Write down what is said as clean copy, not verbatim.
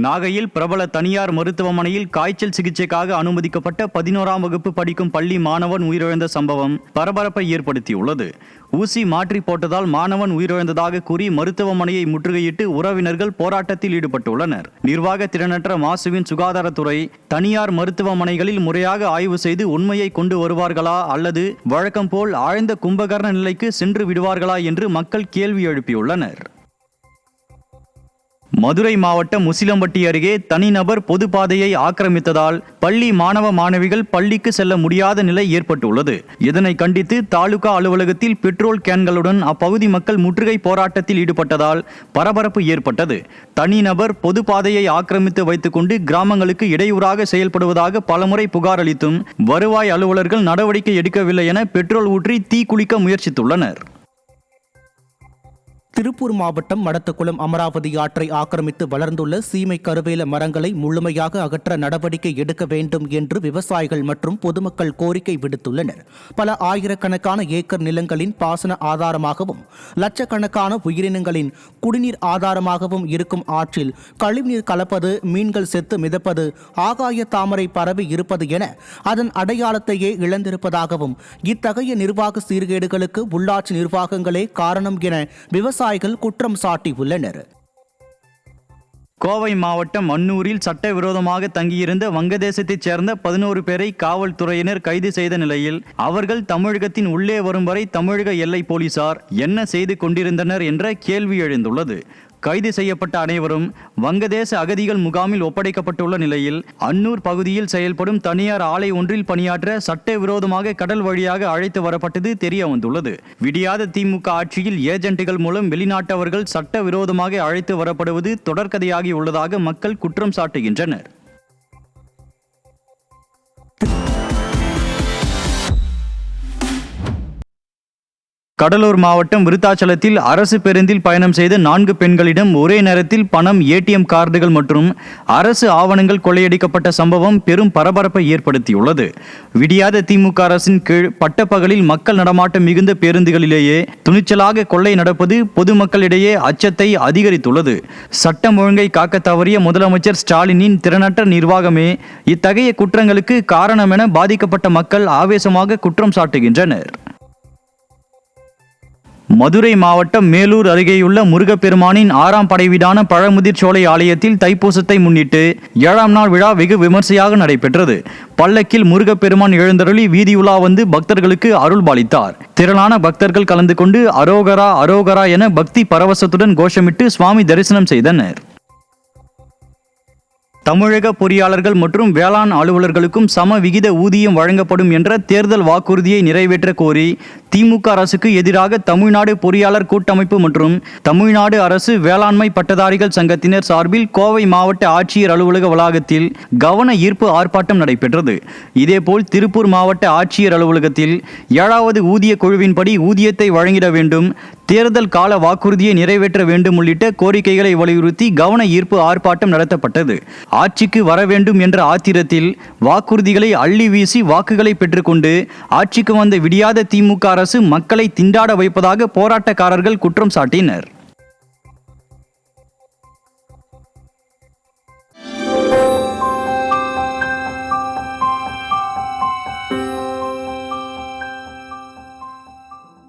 நாகையில் பிரபல தனியார் மருத்துவமனையில் காய்ச்சல் சிகிச்சைக்காக அனுமதிக்கப்பட்ட 11ஆம் வகுப்பு படிக்கும் பள்ளி மாணவன் உயிரிழந்த சம்பவம் பரபரப்பை ஏற்படுத்தியுள்ளது. ஊசி மாற்றி போட்டதால் மாணவன் உயிரிழந்ததாக கூறி மருத்துவமனையை முற்றுகையிட்டு உறவினர்கள் போராட்டத்தில் ஈடுபட்டுள்ளனர். நிர்வாக திறனற்ற மாசுவின் சுகாதாரத்துறை தனியார் மருத்துவமனைகளில் முறையாக ஆய்வு செய்து உண்மையை கொண்டு வருவார்களா அல்லது வழக்கம் போல் ஆழ்ந்த கும்பகர்ண நிலைக்கு சென்று விடுவார்களா என்று மக்கள் கேள்வி எழுப்பியுள்ளனர். மதுரை மாவட்டம் முசிலம்பட்டி அருகே தனிநபர் பொது பாதையை ஆக்கிரமித்ததால் பள்ளி மாணவ மாணவிகள் பள்ளிக்கு செல்ல முடியாத நிலை ஏற்பட்டுள்ளது. இதனை கண்டித்து தாலுகா அலுவலகத்தில் பெட்ரோல் கேன்களுடன் அப்பகுதி மக்கள் முற்றுகை போராட்டத்தில் ஈடுபட்டதால் பரபரப்பு ஏற்பட்டது. தனிநபர் பொது பாதையை ஆக்கிரமித்து வைத்துக் கொண்டு கிராமங்களுக்கு இடையூறாக செயல்படுவதாக பலமுறை புகார் அளித்தும் வருவாய் அலுவலர்கள் நடவடிக்கை எடுக்கவில்லை என பெட்ரோல் ஊற்றி தீக்குளிக்க முயற்சித்துள்ளனர். திருப்பூர் மாவட்டம் மடத்துக்குளம் அமராவதி ஆற்றை ஆக்கிரமித்து வளர்ந்துள்ள சீமை கருவேல மரங்களை முழுமையாக அகற்ற நடவடிக்கை எடுக்க வேண்டும் என்று விவசாயிகள் மற்றும் பொதுமக்கள் கோரிக்கை விடுத்துள்ளனர். பல ஆயிரக்கணக்கான ஏக்கர் நிலங்களின் பாசன ஆதாரமாகவும் லட்சக்கணக்கான உயிரினங்களின் குடிநீர் ஆதாரமாகவும் இருக்கும் ஆற்றில் கழிவுநீர் கலப்பது, மீன்கள் செத்து மிதப்பது, ஆகாய தாமரை பரவி இருப்பது என அதன் அடையாளத்தையே இழந்திருப்பதாகவும் இத்தகைய நிர்வாக சீர்கேடுகளுக்கு உள்ளாட்சி நிர்வாகங்களே காரணம் என விவசாயிகள் குற்றம் சாட்டியுள்ளனர். கோவை மாவட்டம் அன்னூரில் சட்டவிரோதமாக தங்கியிருந்த வங்கதேசத்தைச் சேர்ந்த 11 பேரை காவல்துறையினர் கைது செய்த நிலையில் அவர்கள் தமிழகத்தின் உள்ளே வரும் வரை தமிழக எல்லை போலீசார் என்ன செய்து கொண்டிருந்தனர் என்ற கேள்வி எழுந்துள்ளது. கைது செய்யப்பட்ட அனைவரும் வங்கதேச அகதிகள் முகாமில் ஒப்படைக்கப்பட்டுள்ள நிலையில் அன்னூர் பகுதியில் செயல்படும் தனியார் ஆலை ஒன்றில் பணியாற்ற சட்டவிரோதமாக கடல் வழியாக அழைத்து வரப்பட்டது தெரிய வந்துள்ளது. விடியாத திமுக ஆட்சியில் ஏஜென்ட்டுகள் மூலம் வெளிநாட்டவர்கள் சட்டவிரோதமாக அழைத்து வரப்படுவது தொடர்கதையாகி உள்ளதாக மக்கள் குற்றம் சாட்டுகின்றனர். கடலூர் மாவட்டம் விருத்தாச்சலத்தில் அரசு பேருந்தில் பயணம் செய்த 4 பெண்களிடம் ஒரே நேரத்தில் பணம், ஏடிஎம் கார்டுகள் மற்றும் அரசு ஆவணங்கள் கொள்ளையடிக்கப்பட்ட சம்பவம் பெரும் பரபரப்பை ஏற்படுத்தியுள்ளது. விடியாத திமுக அரசின் கீழ் பட்டப்பகலில் மக்கள் நடமாட்டம் மிகுந்த பேருந்துகளிலேயே துணிச்சலாக கொள்ளை நடப்பது பொதுமக்களிடையே அச்சத்தை அதிகரித்துள்ளது. சட்டம் ஒழுங்கை காக்க தவறிய முதலமைச்சர் ஸ்டாலினின் திறனற்ற நிர்வாகமே இத்தகைய குற்றங்களுக்கு காரணம் என பாதிக்கப்பட்ட மக்கள் ஆவேசமாக குற்றம் சாட்டுகின்றனர். மதுரை மாவட்டம் மேலூர் அருகேயுள்ள முருகப்பெருமானின் 6ஆம் படை வீடான பழமுதிர் சோலை ஆலயத்தில் தைப்பூசத்தை முன்னிட்டு 7ஆம் நாள் விழா வெகு விமர்சையாக நடைபெற்றது. பல்லக்கில் முருகப்பெருமான் எழுந்தருளி வீதியுலா வந்து பக்தர்களுக்கு அருள் பாலித்தார். திரளான பக்தர்கள் கலந்து கொண்டு அரோகரா அரோகரா என பக்தி பரவசத்துடன் கோஷமிட்டு சுவாமி தரிசனம் செய்தனர். தமிழக பொறியாளர்கள் மற்றும் வேளாண் அலுவலர்களுக்கும் சம விகித ஊதியம் வழங்கப்படும் என்ற தேர்தல் வாக்குறுதியை நிறைவேற்ற கோரி திமுக அரசுக்கு எதிராக தமிழ்நாடு பொறியாளர் கூட்டமைப்பு மற்றும் தமிழ்நாடு அரசு வேளாண்மை பட்டதாரிகள் சங்கத்தினர் சார்பில் கோவை மாவட்ட ஆட்சியர் அலுவலக வளாகத்தில் கவன ஈர்ப்பு ஆர்ப்பாட்டம் நடைபெற்றது. இதேபோல் திருப்பூர் மாவட்ட ஆட்சியர் அலுவலகத்தில் 7வது ஊதிய குழுவின்படி ஊதியத்தை வழங்கிட வேண்டும், தேர்தல் கால வாக்குறுதியை நிறைவேற்ற வேண்டும் உள்ளிட்ட கோரிக்கைகளை வலியுறுத்தி கவன ஈர்ப்பு ஆர்ப்பாட்டம் நடத்தப்பட்டது. ஆட்சிக்கு வர வேண்டும் என்ற ஆத்திரத்தில் வாக்குறுதிகளை அள்ளி வீசி வாக்குகளை பெற்றுக்கொண்டு ஆட்சிக்கு வந்த விடியாத திமுக அரசு மக்களை திண்டாட வைப்பதாக போராட்டக்காரர்கள் குற்றம் சாட்டினர்.